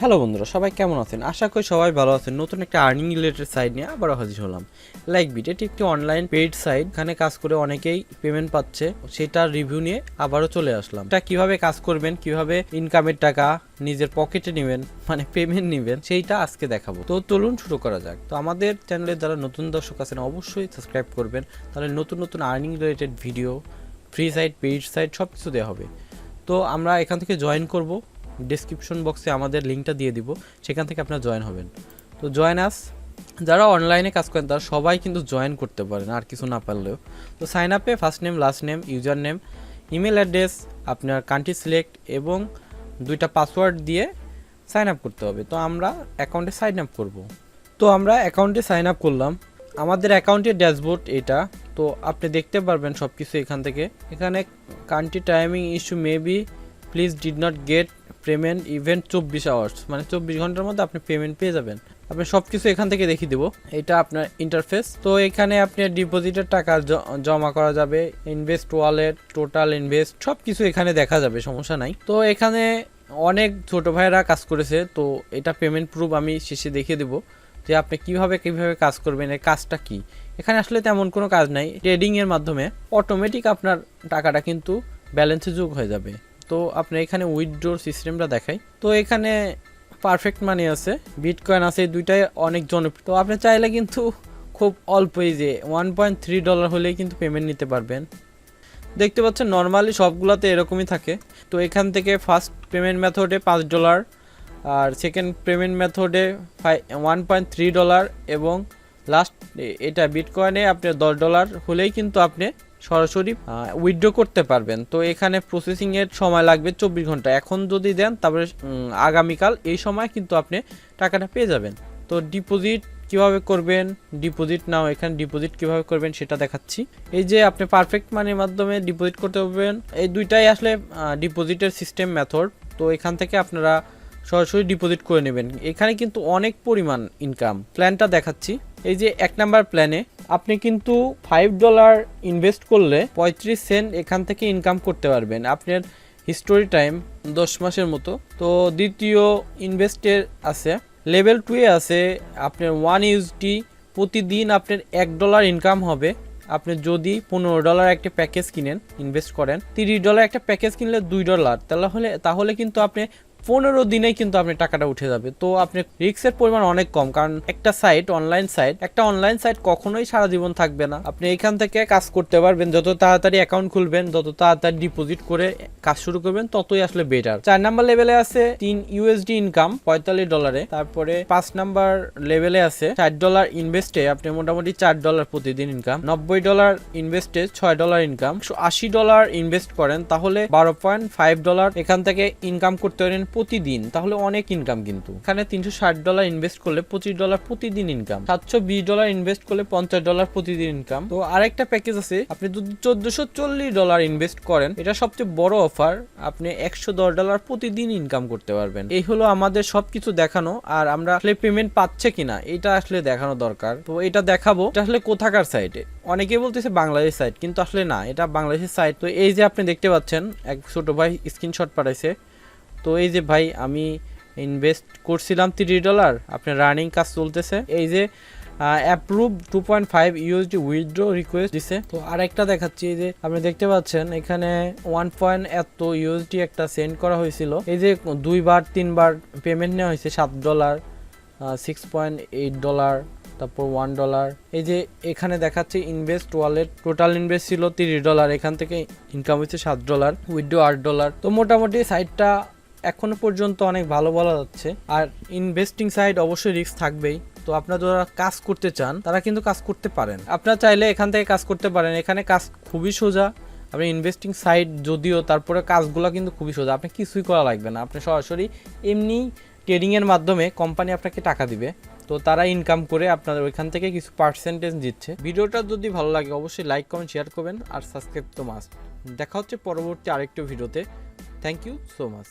Hello বন্ধুরা, সবাই কেমন আছেন? আশা করি সবাই ভালো আছেন। নতুন একটা আর্নিং রিলেটেড সাইট নিয়ে আবারও হাজির হলাম। লাইকবিট এটি একটি অনলাইন পেইড সাইট। এখানে কাজ করে অনেকেই পেমেন্ট পাচ্ছে, সেটার রিভিউ নিয়ে আবারও চলে আসলাম। এটা কিভাবে কাজ করবেন, কিভাবে ইনকামের টাকা নিজের পকেটে নেবেন, মানে পেমেন্ট নেবেন, সেইটা আজকে দেখাবো। তো চলুন শুরু করা যাক। তো আমাদের চ্যানেলে যারা নতুন দর্শক আছেন অবশ্যই সাবস্ক্রাইব করবেন, তাহলে নতুন নতুন earning related video, free site, paid site সব কিছু দেওয়া হবে। তো আমরা এখান থেকে জয়েন করব। ডেসক্রিপশন বক্সে আমাদের লিঙ্কটা দিয়ে দিব, সেখান থেকে আপনারা জয়েন হবেন। তো জয়েন আস, যারা অনলাইনে কাজ করেন তারা সবাই কিন্তু জয়েন করতে পারেন, আর কিছু না পারলেও। তো সাইন আপে first name, last name, user name, email address, আপনার কান্ট্রি সিলেক্ট এবং 2টা পাসওয়ার্ড দিয়ে সাইন আপ করতে হবে। তো আমরা অ্যাকাউন্টে সাইন আপ করব। তো আমরা অ্যাকাউন্টে সাইন আপ করলাম। আমাদের অ্যাকাউন্টের ড্যাশবোর্ড এটা। তো আপনি দেখতে পারবেন সব কিছু এখান থেকে। এখানে country timing issue maybe please did not get payment event 24 hours, মানে 24 ঘন্টার মধ্যে আপনি পেমেন্ট পেয়ে যাবেন। আপনি সব কিছু এখান থেকে দেখিয়ে দেবো। এটা আপনার ইন্টারফেস। তো এখানে আপনি ডিপোজিটের টাকা জমা করা যাবে, ইনভেস্ট ওয়ালেট, টোটাল ইনভেস্ট সব কিছু এখানে দেখা যাবে, সমস্যা নাই। তো এখানে অনেক ছোট ভাইরা কাজ করেছে, তো এটা পেমেন্ট প্রুফ আমি শেষে দেখিয়ে দেবো যে আপনি কিভাবে কাজ করবেন, এর কাজটা কি। এখানে আসলে তেমন কোনো কাজ নাই, ট্রেডিংয়ের মাধ্যমে অটোমেটিক আপনার টাকাটা কিন্তু ব্যালেন্সে যোগ হয়ে যাবে। তো আপনার এখানে উইথড্রোর সিস্টেমটা দেখাই। তো এখানে পারফেক্ট মানি আছে, বিটকয়েন আছে, দুইটাই অনেক জনপ্রিয়। তো আপনি চাইলে কিন্তু খুব অল্পই, যে $1.3 হলেই কিন্তু পেমেন্ট নিতে পারবেন। দেখতে পাচ্ছেন নর্মালি সবগুলোতে এরকমই থাকে। তো এখান থেকে ফার্স্ট পেমেন্ট মেথডে $5, আর সেকেন্ড পেমেন্ট মেথডে $1.3 এবং লাস্ট এটা বিটকয়েনে আপনি $10 হলেই কিন্তু আপনি সরাসরি উইথড্র করতে পারবেন। তো এখানে প্রসেসিংয়ের সময় লাগবে 24 ঘন্টা। এখন যদি দেন তারপরে আগামীকাল এই সময় কিন্তু আপনি টাকাটা পেয়ে যাবেন। তো ডিপোজিট কিভাবে করবেন, ডিপোজিট নাও, এখানে ডিপোজিট কিভাবে করবেন সেটা দেখাচ্ছি। এই যে আপনি পারফেক্ট মানির মাধ্যমে ডিপোজিট করতে পারবেন। এই দুইটাই আসলে ডিপোজিটের সিস্টেম মেথড। তো এখান থেকে আপনারা সরাসরি ডিপোজিট করে নেবেন। এখানে কিন্তু অনেক পরিমাণ ইনকাম। প্ল্যানটা দেখাচ্ছি। এই যে 1 নাম্বার প্ল্যানে আপনি কিন্তু $5 ইনভেস্ট করলে 35 সেন্ট এখান থেকে ইনকাম করতে পারবেন। আপনার হিস্টোরি টাইম 10 মাসের মতো। তো দ্বিতীয় ইনভেস্টের আছে, লেভেল 2 এ আছে আপনার 1 USD, প্রতিদিন আপনার $1 ইনকাম হবে। আপনি যদি $15 একটা প্যাকেজ কিনেন, ইনভেস্ট করেন, $30 একটা প্যাকেজ কিনলে $2, তাহলে কিন্তু আপনি 15 দিনেই কিন্তু আপনি টাকাটা উঠে যাবে। তো আপনি রিস্কের পরিমাণ অনেক কম, কারণ একটা অনলাইন সাইট কখনোই সারা জীবন থাকবে না। আপনি এখান থেকে কাজ করতে পারবেন, যত তাড়াতাড়ি অ্যাকাউন্ট খুলবেন, যত তাড়াতাড়ি ডিপোজিট করে কাজ শুরু করবেন, ততই আসলে বেটার। 4 নাম্বার লেভেলে আছে 3 USD ইনকাম $45। তারপরে 5 নাম্বার লেভেলে আছে $60 ইনভেস্টে আপনি মোটামুটি $4 প্রতিদিন ইনকাম, $90 ইনভেস্টে $6 ইনকাম, $80 ইনভেস্ট করেন তাহলে $12.5 এখান থেকে ইনকাম করতে পারেন প্রতিদিন, তাহলে অনেক ইনকাম। কিন্তু এখানে $360 ইনভেস্ট করলে $25 প্রতিদিন ইনকাম, $720 ইনভেস্ট করলে $50 প্রতিদিন ইনকাম। তো আরেকটা প্যাকেজ আছে, আপনি যদি $1440 ইনভেস্ট করেন, এটা সবচেয়ে বড় অফার, আপনি $110 প্রতিদিন ইনকাম করতে পারবেন। এই হলো আমাদের সবকিছু দেখানো, আর আমরা আসলে পেমেন্ট পাচ্ছে কিনা এটা আসলে দেখানো দরকার। তো এটা দেখাবো, এটা আসলে কোথাকার সাইটে। অনেকে বলতেছে বাংলাদেশ সাইট, কিন্তু আসলে না, এটা বাংলাদেশের সাইট। তো এই যে আপনি দেখতে পাচ্ছেন, এক ছোট ভাই স্ক্রিনশট পাঠাইছে। তো এই যে ভাই, আমি ইনভেস্ট করছিলাম $30, আপনার রানিং কাজ চলতেছে। এই যে অ্যাপ্রুভ 2.5 USD উইথড্র রিকোয়েস্ট দিছে। তো আরেকটা দেখাচ্ছি, এই যে আপনি দেখতে পাচ্ছেন এখানে 1 এত USD একটা সেন্ড করা হয়েছিল। এই যে 2-3 বার পেমেন্ট নেওয়া হয়েছে, $7, $6.8, তারপর $1। এই যে এখানে দেখাচ্ছে ইনভেস্ট ওয়ালেট, টোটাল ইনভেস্ট ছিল $30, এখান থেকে ইনকাম হয়েছে $7, উইথড্র $8। তো মোটামুটি সাইটটা এখনো পর্যন্ত অনেক ভালো বলা যাচ্ছে। আর ইনভেস্টিং সাইট অবশ্যই রিস্ক থাকবেই। তো আপনারা যারা কাজ করতে চান তারা কিন্তু কাজ করতে পারেন, আপনারা চাইলে এখান থেকে কাজ করতে পারেন। এখানে কাজ খুবই সোজা। আপনি ইনভেস্টিং সাইট যদিও, তারপরে কাজগুলো কিন্তু খুবই সোজা, আপনি কিছুই করা লাগবে না। আপনি সরাসরি এমনি ট্রেডিংয়ের মাধ্যমে কোম্পানি আপনাকে টাকা দিবে, তো তারা ইনকাম করে আপনাদের ওইখান থেকে কিছু পার্সেন্টেজ দিচ্ছে। ভিডিওটা যদি ভালো লাগে অবশ্যই লাইক, কমেন্ট, শেয়ার করবেন, আর সাবস্ক্রাইব তো মাস্ট। দেখা হচ্ছে পরবর্তী আরেকটি ভিডিওতে। Thank you so much.